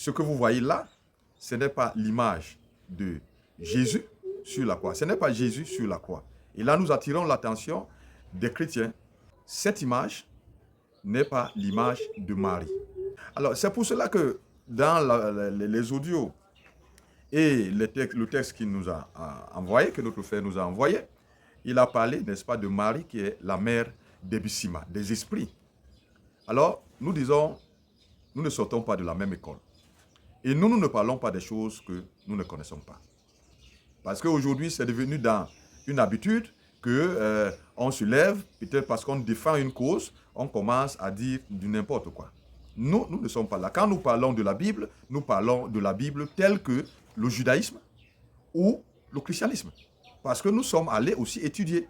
ce que vous voyez là, ce n'est pas l'image de Jésus sur la croix. Ce n'est pas Jésus sur la croix. Et là, nous attirons l'attention des chrétiens. Cette image n'est pas l'image de Marie. Alors, c'est pour cela que dans les audios et le texte qu'il nous a envoyé, que notre frère nous a envoyé, il a parlé, n'est-ce pas, de Marie qui est la mère d'Ebissima, des esprits. Alors, nous disons, nous ne sortons pas de la même école. Et nous ne parlons pas des choses que nous ne connaissons pas. Parce qu'aujourd'hui, c'est devenu dans une habitude qu'on se lève, peut-être parce qu'on défend une cause, on commence à dire du n'importe quoi. Nous ne sommes pas là. Quand nous parlons de la Bible, nous parlons de la Bible telle que le judaïsme ou le christianisme. Parce que nous sommes allés aussi étudier.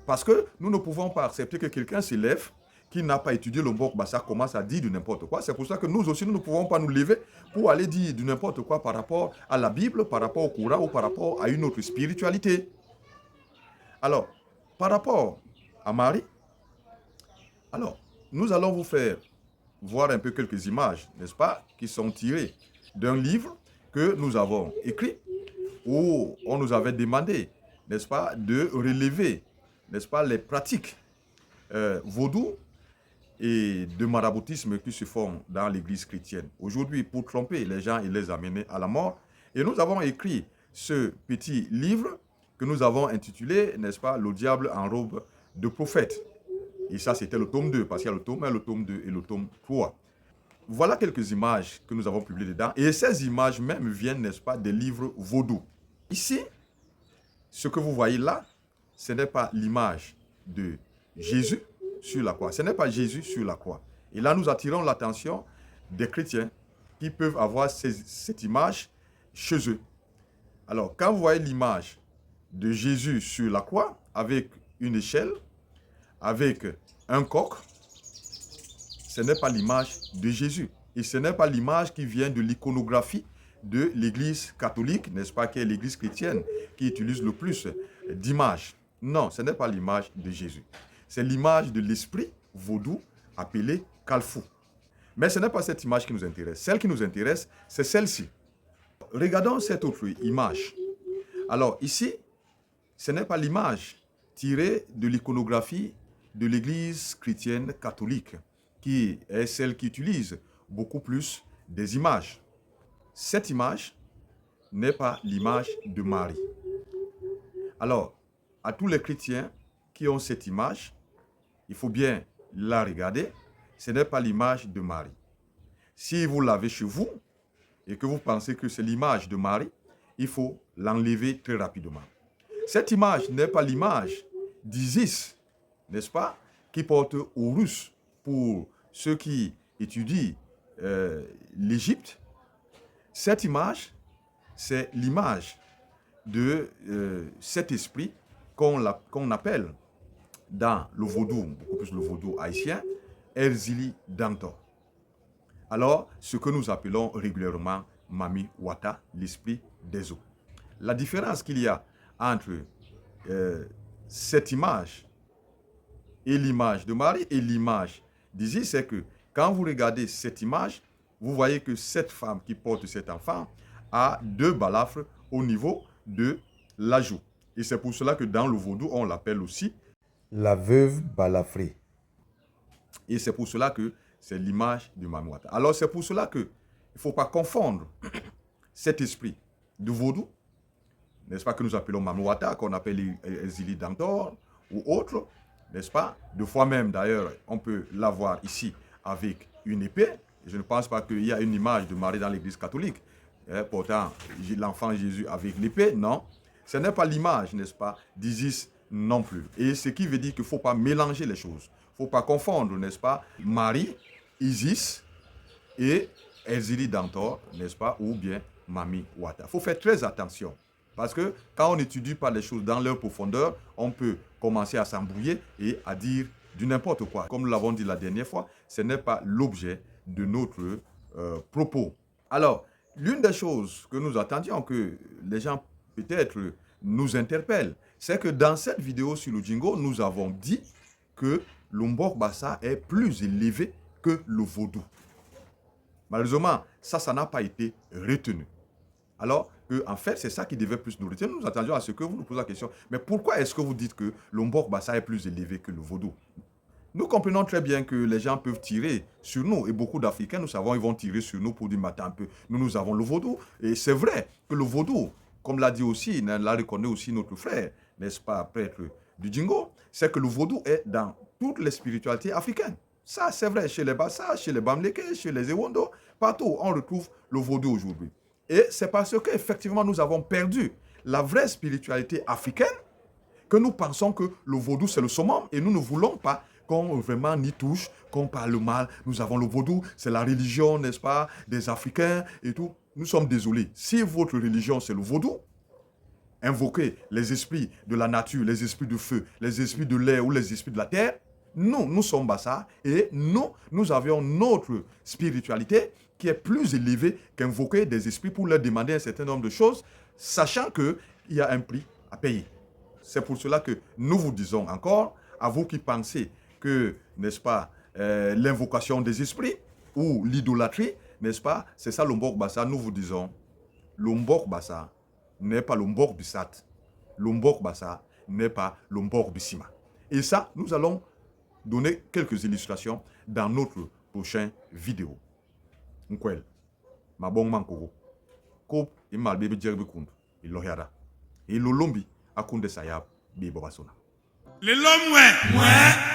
Parce que nous ne pouvons pas accepter que quelqu'un se lève qui n'a pas étudié le Mbok Bassa commence à dire du n'importe quoi. C'est pour ça que nous aussi, nous ne pouvons pas nous lever pour aller dire du n'importe quoi par rapport à la Bible, par rapport au Coran ou par rapport à une autre spiritualité. Alors, par rapport à Marie, alors, nous allons vous faire voir un peu quelques images, n'est-ce pas, qui sont tirées d'un livre que nous avons écrit, où on nous avait demandé, n'est-ce pas, de relever, n'est-ce pas, les pratiques vaudou et de maraboutisme qui se font dans l'église chrétienne aujourd'hui pour tromper les gens et les amener à la mort. Et nous avons écrit ce petit livre que nous avons intitulé, n'est-ce pas, Le diable en robe de prophète. Et ça, c'était le tome 2, parce qu'il y a le tome 1, le tome 2 et le tome 3. Voilà quelques images que nous avons publiées dedans. Et ces images même viennent, n'est-ce pas, des livres vaudou. Ici, ce que vous voyez là, ce n'est pas l'image de Jésus sur la croix. Ce n'est pas Jésus sur la croix. Et là, nous attirons l'attention des chrétiens qui peuvent avoir cette image chez eux. Alors, quand vous voyez l'image de Jésus sur la croix, avec une échelle, avec un coq, ce n'est pas l'image de Jésus. Et ce n'est pas l'image qui vient de l'iconographie de l'Église catholique, n'est-ce pas, qui est l'Église chrétienne, qui utilise le plus d'images. Non, ce n'est pas l'image de Jésus. C'est l'image de l'esprit vaudou appelé Kalfou. Mais ce n'est pas cette image qui nous intéresse. Celle qui nous intéresse, c'est celle-ci. Regardons cette autre image. Alors ici, ce n'est pas l'image tirée de l'iconographie de l'Église chrétienne catholique, qui est celle qui utilise beaucoup plus des images. Cette image n'est pas l'image de Marie. Alors, à tous les chrétiens qui ont cette image, il faut bien la regarder. Ce n'est pas l'image de Marie. Si vous l'avez chez vous et que vous pensez que c'est l'image de Marie, il faut l'enlever très rapidement. Cette image n'est pas l'image d'Isis, n'est-ce pas, qui porte Horus pour ceux qui étudient l'Égypte. Cette image, c'est l'image de cet esprit qu'on appelle dans le vaudou, beaucoup plus le vaudou haïtien, Erzili Dantor. Alors, ce que nous appelons régulièrement Mami Wata, l'esprit des eaux. La différence qu'il y a entre cette image et l'image de Marie et l'image d'Isis, c'est que quand vous regardez cette image, vous voyez que cette femme qui porte cet enfant a 2 balafres au niveau de la joue. Et c'est pour cela que dans le vaudou, on l'appelle aussi la veuve balafrée. Et c'est pour cela que c'est l'image de Mami Wata. Alors c'est pour cela qu'il ne faut pas confondre cet esprit de vaudou, n'est-ce pas, que nous appelons Mami Wata, qu'on appelle Erzili Dantor ou autre, n'est-ce pas? De fois même, d'ailleurs, on peut l'avoir ici avec une épée. Je ne pense pas qu'il y a une image de Marie dans l'église catholique, portant l'enfant Jésus avec l'épée, non. Ce n'est pas l'image, n'est-ce pas, d'Isis non plus. Et ce qui veut dire qu'il ne faut pas mélanger les choses. Il ne faut pas confondre, n'est-ce pas, Marie, Isis et Erzili Dantor, n'est-ce pas, ou bien Mami Wata. Il faut faire très attention. Parce que quand on n'étudie pas les choses dans leur profondeur, on peut commencer à s'embrouiller et à dire du n'importe quoi. Comme nous l'avons dit la dernière fois, ce n'est pas l'objet de notre propos. Alors, l'une des choses que nous attendions que les gens peut-être nous interpellent, c'est que dans cette vidéo sur le Djingo, nous avons dit que le Mbok Bassa est plus élevé que le vaudou. Malheureusement, ça n'a pas été retenu. Alors en fait, c'est ça qui devait plus nous retenir. Nous attendions à ce que vous nous posiez la question. Mais pourquoi est-ce que vous dites que le Mbok Bassa est plus élevé que le vaudou? Nous comprenons très bien que les gens peuvent tirer sur nous. Et beaucoup d'Africains, nous savons, ils vont tirer sur nous pour dire, matin un peu, nous avons le vaudou. Et c'est vrai que le vaudou, comme l'a dit aussi, l'a reconnu aussi notre frère, n'est-ce pas, prêtre du Djingo, c'est que le vaudou est dans toutes les spiritualités africaines. Ça, c'est vrai, chez les Bassa, chez les Bamleke, chez les Ewondo, partout, on retrouve le vaudou aujourd'hui. Et c'est parce qu'effectivement, nous avons perdu la vraie spiritualité africaine que nous pensons que le vaudou, c'est le summum. Et nous ne voulons pas qu'on vraiment n'y touche, qu'on parle mal. Nous avons le vaudou, c'est la religion, n'est-ce pas, des Africains et tout. Nous sommes désolés. Si votre religion, c'est le vaudou, invoquez les esprits de la nature, les esprits du feu, les esprits de l'air ou les esprits de la terre. Nous sommes Bassa et nous avions notre spiritualité qui est plus élevée qu'invoquer des esprits pour leur demander un certain nombre de choses, sachant qu'il y a un prix à payer. C'est pour cela que nous vous disons encore, à vous qui pensez que, n'est-ce pas, l'invocation des esprits ou l'idolâtrie, n'est-ce pas, c'est ça le Mbok Bassa, nous vous disons, le Mbok Bassa n'est pas le Mbok Bissat. Le Mbok Bassa n'est pas le Mbok Bissima. Et ça, nous allons donner quelques illustrations dans notre prochaine vidéo. Nkwel, ma bon mankoro, kop imal bebe djerbe kund, ilohiada, ilolombi akunde sayab bi babasona. Le l'homme, ouais.